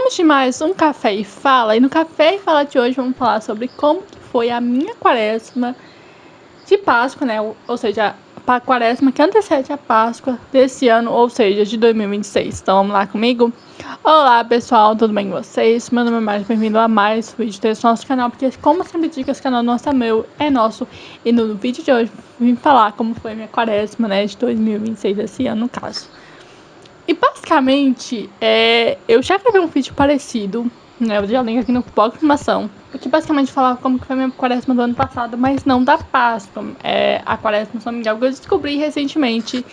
Bem-vindos de mais um Café e Fala. E no Café e Fala de hoje vamos falar sobre como que foi a minha quaresma de Páscoa, né? Ou seja, a quaresma que antecede a Páscoa desse ano, ou seja, de 2026. Então vamos lá comigo? Olá pessoal, tudo bem com vocês? Meu nome é Marcos, bem-vindo a mais um vídeo desse nosso canal, porque como sempre digo, esse canal nosso é meu, é nosso. E no vídeo de hoje vim falar como foi a minha quaresma, né, de 2026 desse ano, no caso. E basicamente, eu já gravei um vídeo parecido, né, eu já link aqui no box de informação, que basicamente falava como que foi a minha quaresma do ano passado, mas não da Páscoa, a quaresma São Miguel, que eu descobri recentemente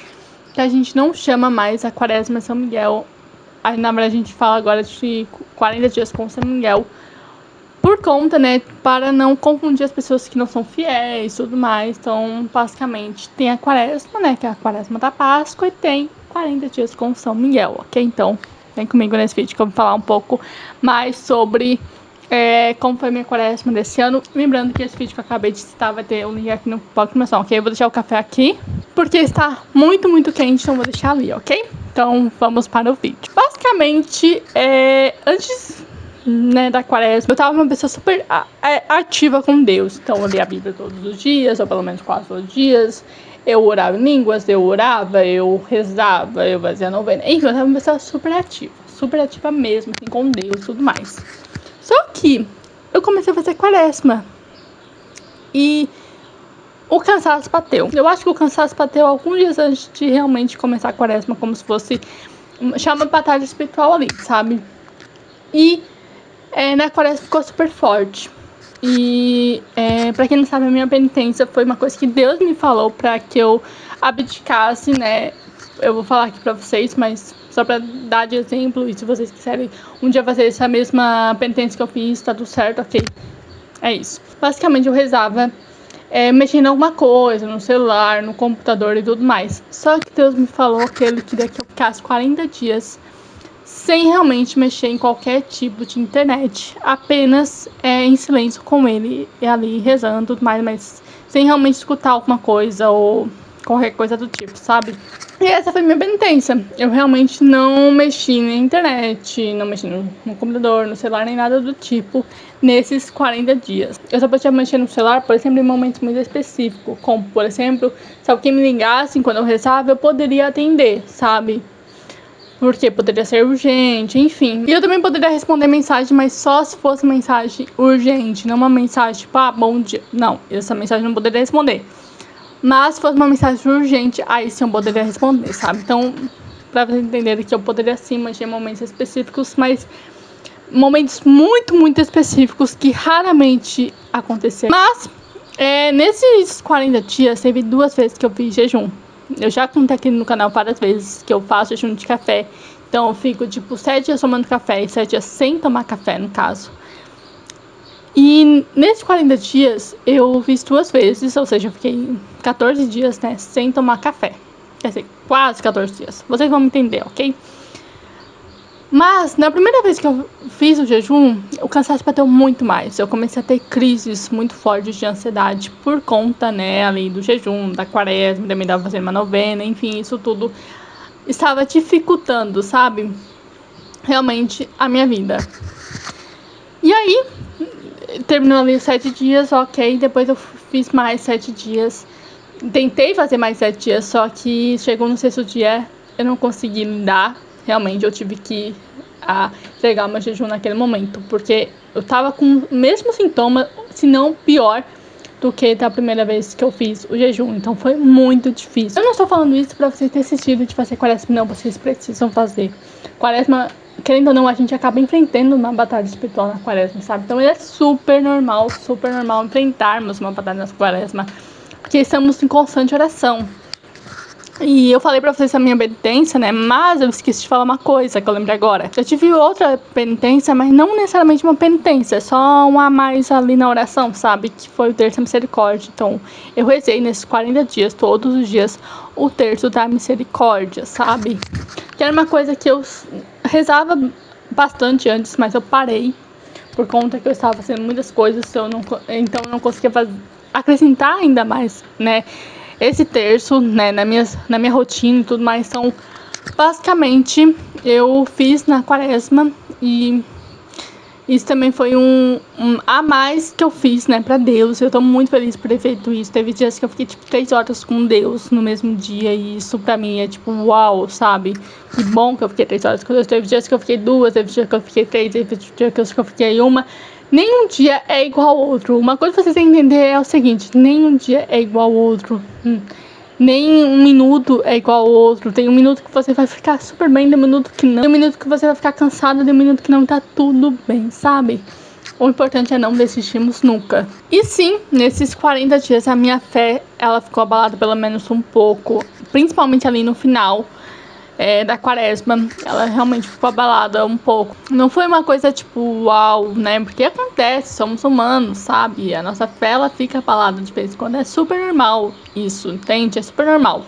que a gente não chama mais a quaresma São Miguel, aí na verdade a gente fala agora de 40 dias com São Miguel, por conta, né, para não confundir as pessoas que não são fiéis e tudo mais. Então, basicamente, tem a quaresma, né, que é a quaresma da Páscoa, e tem 40 dias com São Miguel, ok? Então, vem comigo nesse vídeo que eu vou falar um pouco mais sobre como foi a minha quaresma desse ano. Lembrando que esse vídeo que eu acabei de citar vai ter um link aqui no box de informação, ok? Eu vou deixar o café aqui, porque está muito, muito quente, então vou deixar ali, ok? Então, vamos para o vídeo. Basicamente, antes, né, da quaresma, eu tava uma pessoa super ativa com Deus. Então eu lia a Bíblia todos os dias, ou pelo menos quase todos os dias. Eu orava em línguas, eu orava, eu rezava, eu fazia novena. Enfim, eu tava uma pessoa super ativa mesmo, assim, com Deus e tudo mais. Só que eu comecei a fazer quaresma e o cansaço bateu. Eu acho que o cansaço bateu alguns dias antes de realmente começar a quaresma, como se fosse uma batalha espiritual ali, sabe? E na quaresma ficou super forte. E pra quem não sabe, a minha penitência foi uma coisa que Deus me falou pra que eu abdicasse, né? Eu vou falar aqui pra vocês, mas só pra dar de exemplo, e se vocês quiserem um dia fazer essa mesma penitência que eu fiz, tá tudo certo, ok? É isso. Basicamente eu rezava mexendo em alguma coisa, no celular, no computador e tudo mais. Só que Deus me falou que Ele queria que eu ficasse 40 dias sem realmente mexer em qualquer tipo de internet, apenas em silêncio com Ele, e ali rezando e tudo mais, mas sem realmente escutar alguma coisa ou qualquer coisa do tipo, sabe? E essa foi minha penitência. Eu realmente não mexi na internet, não mexi no computador, no celular, nem nada do tipo nesses 40 dias. Eu só podia mexer no celular, por exemplo, em momentos muito específicos, como, por exemplo, se alguém me ligasse quando eu rezava, eu poderia atender, sabe? Porque poderia ser urgente, enfim. E eu também poderia responder mensagem, mas só se fosse mensagem urgente, não uma mensagem tipo, bom dia. Não, essa mensagem eu não poderia responder. Mas se fosse uma mensagem urgente, aí sim eu poderia responder, sabe? Então, pra vocês entenderem que eu poderia sim mexer em momentos específicos, mas momentos muito, muito específicos que raramente aconteceram. Mas, nesses 40 dias, teve 2 vezes que eu fiz jejum. Eu já contei aqui no canal várias vezes que eu faço jejum de café. Então eu fico tipo 7 dias tomando café e 7 dias sem tomar café, no caso. E nesses 40 dias eu fiz 2 vezes, ou seja, eu fiquei 14 dias, né, sem tomar café. Quer dizer, quase 14 dias. Vocês vão me entender, ok? Mas na primeira vez que eu fiz o jejum, o cansaço bateu muito mais. Eu comecei a ter crises muito fortes de ansiedade por conta, né, ali do jejum, da quaresma, também estava fazendo uma novena, enfim, isso tudo estava dificultando, sabe, realmente a minha vida. E aí, terminou ali os 7 dias, ok, depois eu fiz mais 7 dias. Tentei fazer mais 7 dias, só que chegou no 6º dia, eu não consegui lidar. Realmente eu tive que entregar o meu jejum naquele momento, porque eu tava com o mesmo sintoma, se não pior, do que da primeira vez que eu fiz o jejum. Então foi muito difícil. Eu não estou falando isso pra vocês terem sentido de fazer quaresma, não, vocês precisam fazer. Quaresma, querendo ou não, a gente acaba enfrentando uma batalha espiritual na quaresma, sabe? Então é super normal enfrentarmos uma batalha na quaresma, porque estamos em constante oração. E eu falei pra vocês a minha penitência, né? Mas eu esqueci de falar uma coisa que eu lembrei agora. Eu tive outra penitência, mas não necessariamente uma penitência, só uma a mais ali na oração, sabe? Que foi o terço da misericórdia. Então, eu rezei nesses 40 dias, todos os dias, o terço da misericórdia, sabe? Que era uma coisa que eu rezava bastante antes, mas eu parei por conta que eu estava fazendo muitas coisas, então eu não conseguia acrescentar ainda mais, né? Esse terço, né, na minha rotina e tudo mais. Então, basicamente, eu fiz na quaresma E isso também foi um a mais que eu fiz, né, pra Deus. Eu tô muito feliz por ter feito isso. Teve dias que eu fiquei, tipo, 3 horas com Deus no mesmo dia. E isso pra mim é, tipo, uau, sabe? Que bom que eu fiquei 3 horas com Deus. Teve dias que eu fiquei 2, teve dias que eu fiquei 3, teve dias que eu fiquei 1. Nenhum dia é igual ao outro. Uma coisa que vocês têm que entender é o seguinte: nenhum dia é igual ao outro. Nem um minuto é igual ao outro. Tem um minuto que você vai ficar super bem, tem um minuto que não. Tem um minuto que você vai ficar cansado, tem um minuto que não. Tá tudo bem, sabe? O importante é não desistirmos nunca. E sim, nesses 40 dias a minha fé, ela ficou abalada pelo menos um pouco. Principalmente ali no final da quaresma, ela realmente ficou abalada um pouco. Não foi uma coisa tipo, uau, né? Porque acontece, somos humanos, sabe? A nossa fé, ela fica abalada de vez em quando. É super normal isso, entende? É super normal.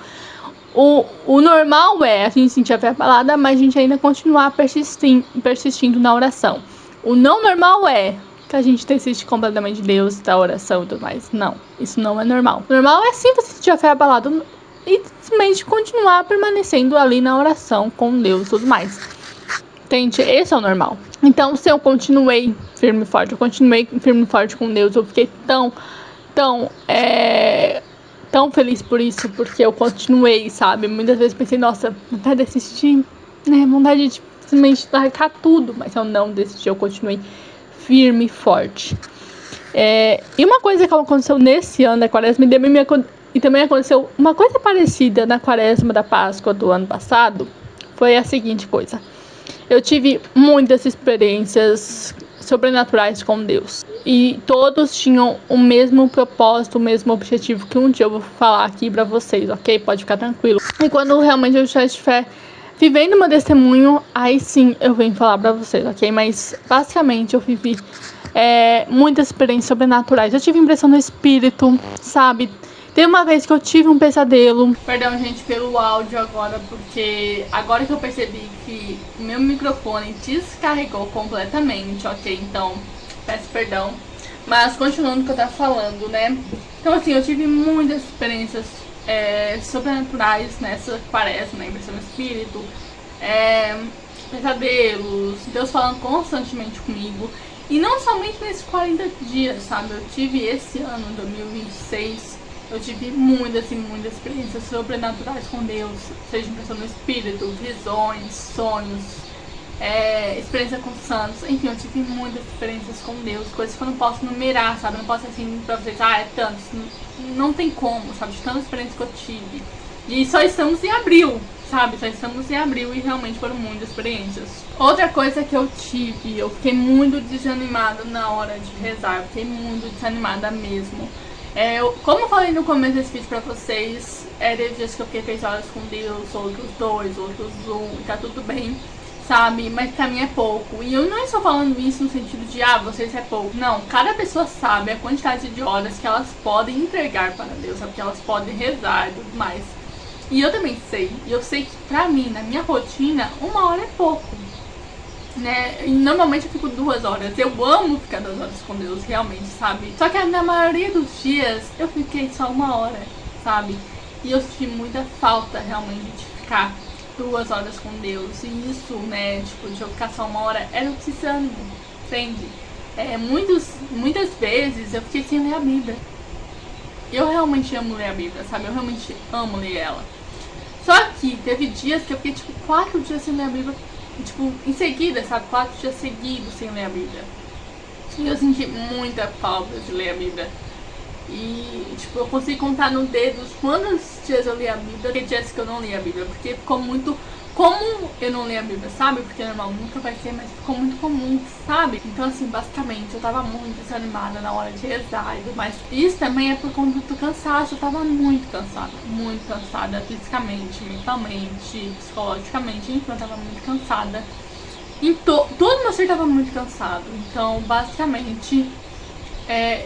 O normal é a gente sentir a fé abalada, mas a gente ainda continuar persistindo na oração. O não normal é que a gente desiste completamente de Deus, da oração e tudo mais. Não, isso não é normal. O normal é sim você sentir a fé abalada e simplesmente continuar permanecendo ali na oração com Deus e tudo mais. Entende? Esse é o normal. Então, se eu continuei firme e forte, com Deus, eu fiquei tão feliz por isso, porque eu continuei, sabe? Muitas vezes pensei, nossa, vontade de desistir, né? Vontade de simplesmente largar tudo, mas eu não desisti, eu continuei firme e forte. E uma coisa que aconteceu nesse ano da quaresma e também aconteceu uma coisa parecida na quaresma da Páscoa do ano passado, foi a seguinte coisa. Eu tive muitas experiências sobrenaturais com Deus. E todos tinham o mesmo propósito, o mesmo objetivo, que um dia eu vou falar aqui pra vocês, ok? Pode ficar tranquilo. E quando realmente eu já estiver vivendo meu testemunho, aí sim eu venho falar pra vocês, ok? Mas basicamente eu vivi muitas experiências sobrenaturais. Eu tive impressão no espírito, sabe? Teve uma vez que eu tive um pesadelo. Perdão, gente, pelo áudio agora, porque agora que eu percebi que o meu microfone descarregou completamente, ok? Então, peço perdão. Mas continuando o que eu tava falando, né? Então, assim, eu tive muitas experiências sobrenaturais nessa quaresma, né? Impressão no espírito, pesadelos, Deus falando constantemente comigo. E não somente nesses 40 dias, sabe? Eu tive esse ano, 2026, eu tive muitas experiências sobrenaturais com Deus, seja impressão no espírito, visões, sonhos, experiência com santos, enfim, eu tive muitas experiências com Deus, coisas que eu não posso numerar, sabe? Eu não posso assim pra vocês, é tantos, não tem como, sabe? De tantas experiências que eu tive. E só estamos em abril, sabe? Só estamos em abril e realmente foram muitas experiências. Outra coisa que eu tive, eu fiquei muito desanimada na hora de rezar, eu fiquei muito desanimada mesmo. Como eu falei no começo desse vídeo pra vocês, teve dias que eu fiquei 3 horas com Deus, outros 2, outros 1, tá tudo bem, sabe? Mas pra mim é pouco. E eu não estou falando isso no sentido de, vocês é pouco. Não, cada pessoa sabe a quantidade de horas que elas podem entregar para Deus, sabe? Que elas podem rezar e tudo mais. E eu também sei, e eu sei que pra mim, na minha rotina, 1 hora é pouco, né? E normalmente eu fico 2 horas, eu amo ficar 2 horas com Deus, realmente, sabe? Só que na maioria dos dias, eu fiquei só 1 hora, sabe? E eu senti muita falta, realmente, de ficar 2 horas com Deus, e isso, né, tipo, de eu ficar só 1 hora, era o desânimo, entende? Muitas vezes eu fiquei sem ler a Bíblia. Eu realmente amo ler a Bíblia, sabe? Eu realmente amo ler ela. Só que teve dias que eu fiquei, tipo, 4 dias sem ler a Bíblia, tipo, em seguida, sabe? 4 dias seguidos sem ler a Bíblia. E eu senti muita falta de ler a Bíblia. E, tipo, eu consigo contar no dedo quantos dias eu li a Bíblia e dias que eu não li a Bíblia. Porque ficou muito comum eu não ler a Bíblia, sabe? Porque normal nunca vai ser, mas ficou muito comum, sabe? Então, assim, basicamente, eu tava muito desanimada na hora de rezar e tudo mais. Isso também é por conta do cansaço. Eu tava muito cansada fisicamente, mentalmente, psicologicamente, enfim, eu tava muito cansada. Todo meu ser tava muito cansado. Então, basicamente,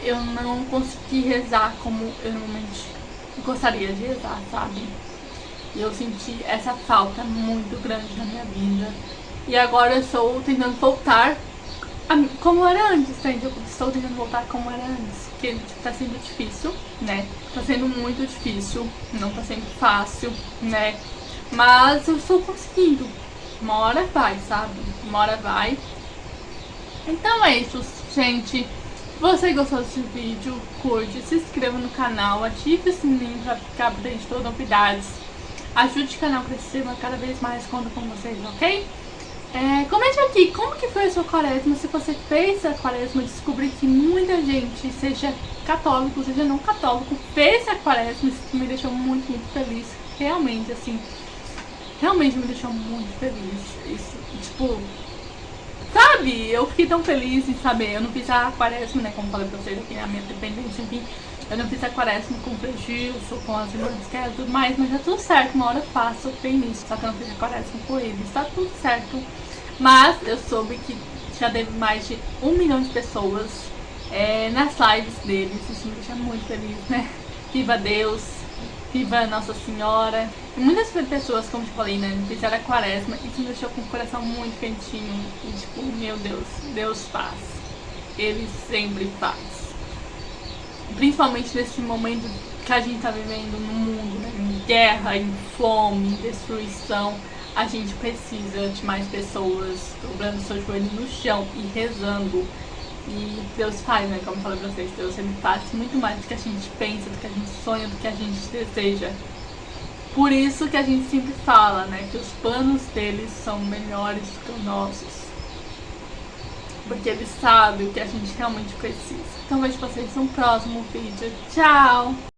eu não consegui rezar como eu normalmente gostaria de rezar, sabe? E eu senti essa falta muito grande na minha vida. E agora eu estou tentando voltar como era antes, entende? Eu estou tentando voltar como era antes. Porque tá sendo difícil, né? Tá sendo muito difícil, não tá sendo fácil, né? Mas eu estou conseguindo. Uma hora vai, sabe? Uma hora vai. Então é isso, gente. Se você gostou desse vídeo, curte, se inscreva no canal, ative o sininho pra ficar por dentro de todas as novidades. Ajude o canal a crescer cada vez mais, conto com vocês, ok? Comente aqui como que foi a sua quaresma, se você fez a quaresma. Descobri que muita gente, seja católico, seja não católico, fez a quaresma. Isso me deixou muito, muito feliz. Realmente, assim, realmente me deixou muito feliz. Isso, tipo, sabe, eu fiquei tão feliz em saber. Eu não fiz a quaresma, né, como falei pra vocês aqui na minha dependência, enfim. Eu não fiz a quaresma com o Frei Gilson, com as irmãs que era tudo mais, mas tá tudo certo, uma hora eu faço, eu creio nisso, só que eu não fiz a quaresma com eles, tá tudo certo. Mas eu soube que já teve mais de 1 milhão de pessoas nas lives deles, isso me deixa muito feliz, né? Viva Deus, viva Nossa Senhora. E muitas pessoas, como eu falei, né, fizeram a quaresma, isso me deixou com o coração muito quentinho. E tipo, meu Deus, Deus faz. Ele sempre faz. Principalmente nesse momento que a gente tá vivendo no mundo, né, em guerra, em fome, em destruição. A gente precisa de mais pessoas dobrando seu joelho no chão e rezando. E Deus faz, né? Como eu falei pra vocês, Deus sempre faz muito mais do que a gente pensa, do que a gente sonha, do que a gente deseja. Por isso que a gente sempre fala, né? Que os planos deles são melhores do que os nossos. Porque eles sabem o que a gente realmente precisa. Então vejo vocês no próximo vídeo. Tchau!